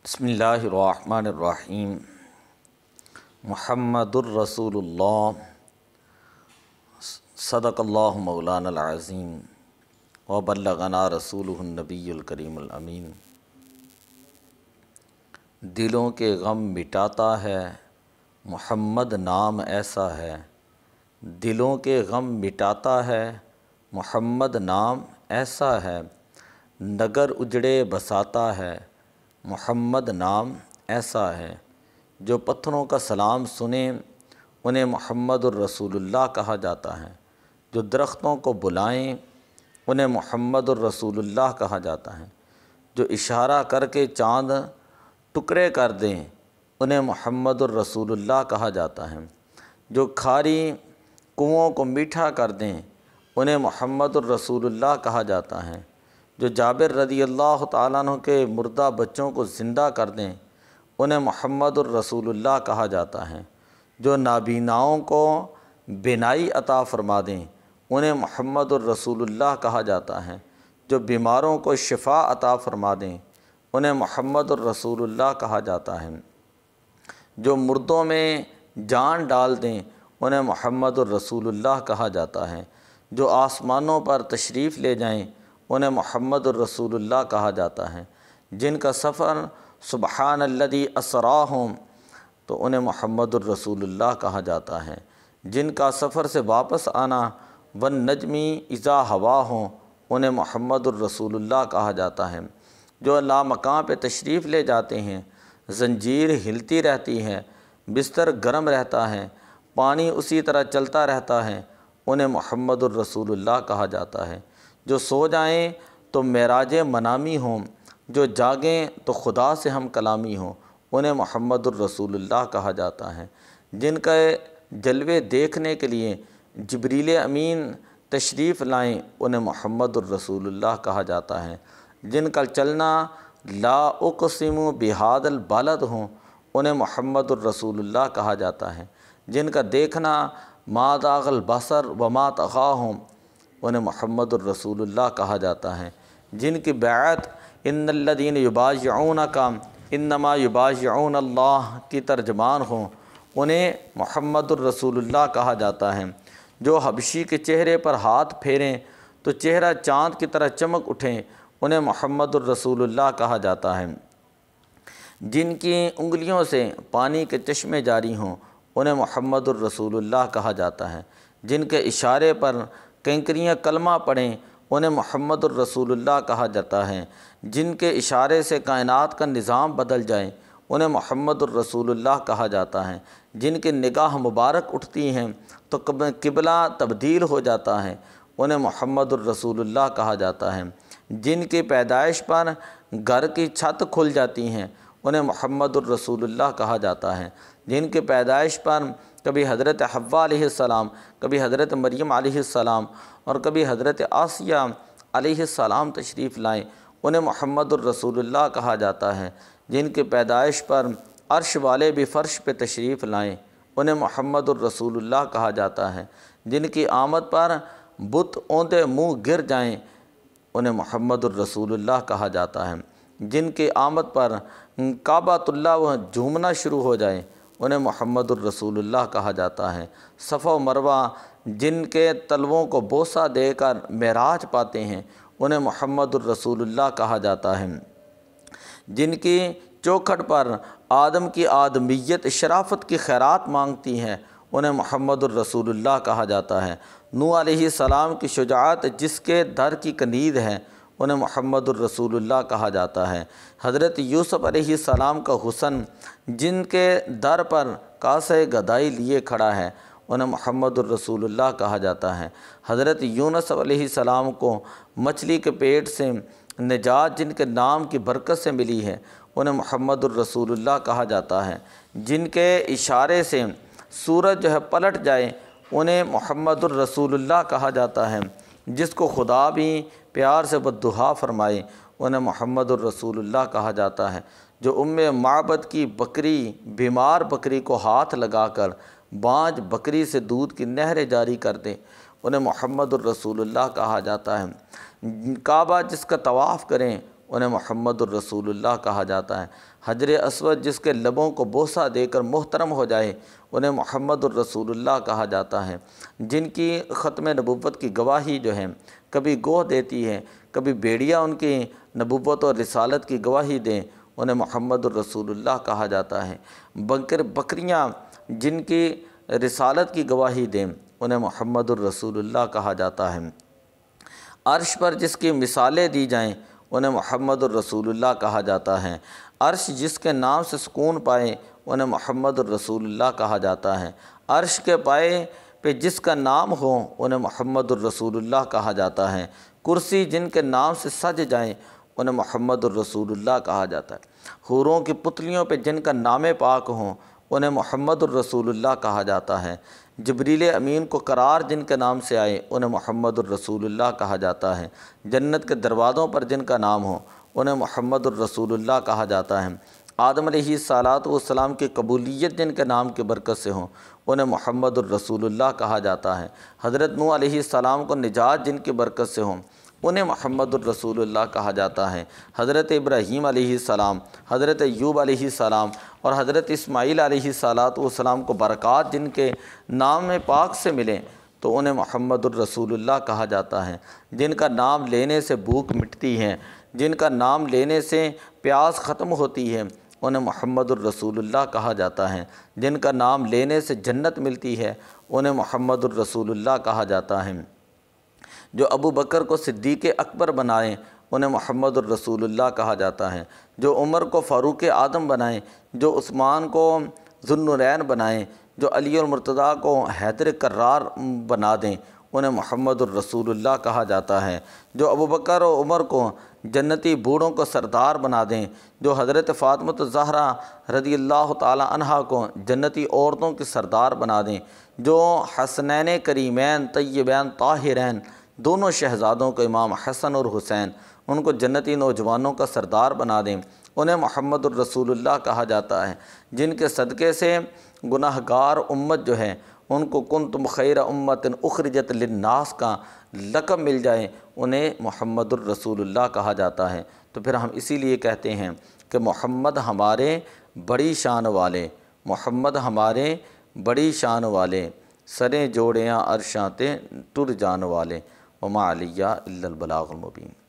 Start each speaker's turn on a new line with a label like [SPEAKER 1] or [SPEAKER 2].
[SPEAKER 1] بسم اللہ الرحمن الرحیم۔ محمد الرسول اللہ، صدق اللہ مولانا العظیم وبلغنا رسولہ النبی الکریم الامین۔ دلوں کے غم مٹاتا ہے محمد نام ایسا ہے، دلوں کے غم مٹاتا ہے محمد نام ایسا ہے، نگر اجڑے بساتا ہے محمد نام ایسا ہے۔ جو پتھروں کا سلام سنیں انہیں محمد الرسول اللہ کہا جاتا ہے، جو درختوں کو بلائیں انہیں محمد الرسول اللہ کہا جاتا ہے، جو اشارہ کر کے چاند ٹکڑے کر دیں انہیں محمد الرسول اللہ کہا جاتا ہے، جو کھاری کنوؤں کو میٹھا کر دیں انہیں محمد الرسول اللہ کہا جاتا ہے، جو جابر رضی اللہ تعالیٰ عنہ کے مردہ بچوں کو زندہ کر دیں انہیں محمد الرسول اللہ کہا جاتا ہے، جو نابیناؤں کو بینائی عطا فرما دیں انہیں محمد الرسول اللہ کہا جاتا ہے، جو بیماروں کو شفا عطا فرما دیں انہیں محمد الرسول اللہ کہا جاتا ہے، جو مردوں میں جان ڈال دیں انہیں محمد الرسول اللہ کہا جاتا ہے، جو آسمانوں پر تشریف لے جائیں انہیں محمد الرسول اللہ کہا جاتا ہے، جن کا سفر سبحان الذی اسریٰ ہوں تو انہیں محمد الرسول اللہ کہا جاتا ہے، جن کا سفر سے واپس آنا والنجم اذا ہوا ہوں انہیں محمد الرسول اللہ کہا جاتا ہے، جو لامکان پہ تشریف لے جاتے ہیں، زنجیر ہلتی رہتی ہے، بستر گرم رہتا ہے، پانی اسی طرح چلتا رہتا ہے انہیں محمد الرسول اللہ کہا جاتا ہے، جو سو جائیں تو معراج منامی ہوں، جو جاگیں تو خدا سے ہم کلامی ہوں انہیں محمد الرسول اللہ کہا جاتا ہے، جن کا جلوے دیکھنے کے لیے جبریل امین تشریف لائیں انہیں محمد الرسول اللہ کہا جاتا ہے، جن کا چلنا لا اقسم بہذا البلد ہوں انہیں محمد الرسول اللہ کہا جاتا ہے، جن کا دیکھنا ما زاغ البصر وما طغیٰ ہوں انہیں محمد الرسول اللہ کہا جاتا ہے، جن کی بیعت ان الذین یبایعونک انما یبایعون اللہ کی ترجمان ہوں انہیں محمد الرسول اللہ کہا جاتا ہے، جو حبشی کے چہرے پر ہاتھ پھیریں تو چہرہ چاند کی طرح چمک اٹھیں انہیں محمد الرسول اللہ کہا جاتا ہے، جن کی انگلیوں سے پانی کے چشمے جاری ہوں انہیں محمد الرسول اللہ کہا جاتا ہے، جن کے اشارے پر کنکریاں کلمہ پڑھیں انہیں محمد الرسول اللہ کہا جاتا ہے، جن کے اشارے سے کائنات کا نظام بدل جائے انہیں محمد الرسول اللہ کہا جاتا ہے، جن کی نگاہ مبارک اٹھتی ہیں تو قبلہ تبدیل ہو جاتا ہے انہیں محمد الرسول اللہ کہا جاتا ہے، جن کی پیدائش پر گھر کی چھت کھل جاتی ہیں انہیں محمد الرسول اللہ کہا جاتا ہے، جن کی پیدائش پر کبھی حضرت حوا علیہ السلام، کبھی حضرت مریم علیہ السلام اور کبھی حضرت آسیہ علیہ السلام تشریف لائیں انہیں محمد الرسول اللہ کہا جاتا ہے، جن کی پیدائش پر عرش والے بھی فرش پہ تشریف لائیں انہیں محمد الرسول اللہ کہا جاتا ہے، جن کی آمد پر بت اوندے منہ گر جائیں انہیں محمد الرسول اللہ کہا جاتا ہے، جن کی آمد پر کعبۃ اللہ وہ جھومنا شروع ہو جائے انہیں محمد الرسول اللہ کہا جاتا ہے، صفا و مروہ جن کے تلووں کو بوسہ دے کر معراج پاتے ہیں انہیں محمد الرسول اللہ کہا جاتا ہے، جن کی چوکھٹ پر آدم کی آدمیت شرافت کی خیرات مانگتی ہیں انہیں محمد الرسول اللہ کہا جاتا ہے، نوح علیہ السلام کی شجاعت جس کے در کی کنید ہے انہیں محمد الرسول اللہ کہا جاتا ہے، حضرت یوسف علیہ السلام کا حسن جن کے در پر کاسہ گدائی لیے کھڑا ہے انہیں محمد الرسول اللہ کہا جاتا ہے، حضرت یونس علیہ السلام کو مچھلی کے پیٹ سے نجات جن کے نام کی برکت سے ملی ہے انہیں محمد الرسول اللہ کہا جاتا ہے، جن کے اشارے سے سورج جو ہے پلٹ جائے انہیں محمد الرسول اللہ کہا جاتا ہے، جس کو خدا بھی پیار سے بددعا فرمائے انہیں محمد الرسول اللہ کہا جاتا ہے، جو معبد کی بکری بیمار بکری کو ہاتھ لگا کر بانجھ بکری سے دودھ کی نہریں جاری کر دے انہیں محمد الرسول اللہ کہا جاتا ہے، کعبہ جس کا طواف کریں انہیں محمد الرسول اللہ کہا جاتا ہے۔ حجر اسود جس کے لبوں کو بوسہ دے کر محترم ہو جائے انہیں محمد الرسول اللہ کہا جاتا ہے۔ جن کی ختم نبوت کی گواہی جو ہے کبھی گوہ دیتی ہے، کبھی بیڑیا ان کی نبوت اور رسالت کی گواہی دیں، انہیں محمد الرسول اللہ کہا جاتا ہے۔ بکریاں جن کی رسالت کی گواہی دیں انہیں محمد الرسول اللہ کہا جاتا ہے۔ عرش پر جس کی مثالیں دی جائیں انہیں محمد الرسول اللہ کہا جاتا ہے۔ عرش جس کے نام سے سکون پائے انہیں محمد الرسول اللہ کہا جاتا ہے۔ عرش کے پائے پہ جس کا نام ہو انہیں محمد الرسول اللہ کہا جاتا ہے۔ کرسی جن کے نام سے سج جائیں انہیں محمد الرسول اللہ کہا جاتا ہے۔ حوروں کی پتلیوں پہ جن کا نام پاک ہوں انہیں محمد الرسول اللہ کہا جاتا ہے۔ جبریل امین کو قرار جن کے نام سے آئے انہیں محمد الرسول اللہ کہا جاتا ہے۔ جنت کے دروازوں پر جن کا نام ہو انہیں محمد الرسول اللہ کہا جاتا ہے۔ آدم علیہ السلام کی قبولیت جن کے نام کی برکت سے ہوں انہیں محمد الرسول اللہ کہا جاتا ہے۔ حضرت نوح علیہ السلام کو نجات جن کی برکت سے ہوں انہیں محمد الرسول اللہ کہا جاتا ہے۔ حضرت ابراہیم علیہ السلام، حضرت ایوب علیہ السلام اور حضرت اسماعیل علیہ السلام کو برکات جن کے نام پاک سے ملیں تو انہیں محمد الرسول اللہ کہا جاتا ہے۔ جن کا نام لینے سے بھوک مٹتی ہے، جن کا نام لینے سے پیاس ختم ہوتی ہے انہیں محمد الرسول اللہ کہا جاتا ہے۔ جن کا نام لینے سے جنت ملتی ہے انہیں محمد الرسول اللہ کہا جاتا ہے۔ جو ابو بکر کو صدیق اکبر بنائیں انہیں محمد الرسول اللہ کہا جاتا ہے۔ جو عمر کو فاروق اعظم بنائیں، جو عثمان کو ذو النورین بنائیں، جو علی المرتضیٰ کو حیدر کرار بنا دیں انہیں محمد الرسول اللہ کہا جاتا ہے۔ جو ابو بکر و عمر کو جنتی بوڑھوں کو سردار بنا دیں، جو حضرت فاطمہ الزہرا رضی اللہ تعالی عنہا کو جنتی عورتوں کی سردار بنا دیں، جو حسنین کریمین طیبین طاہرین دونوں شہزادوں کو امام حسن اور حسین ان کو جنتی نوجوانوں کا سردار بنا دیں انہیں محمد الرسول اللہ کہا جاتا ہے۔ جن کے صدقے سے گناہ گار امت جو ہے ان کو کنتم خیر امت اخرجت للناس کا لقب مل جائے انہیں محمد الرسول اللہ کہا جاتا ہے۔ تو پھر ہم اسی لیے کہتے ہیں کہ محمد ہمارے بڑی شان والے، محمد ہمارے بڑی شان والے، سریں جوڑیاں عرشاں تے ٹر جان والے، وما علیہ الا البلاغ المبین۔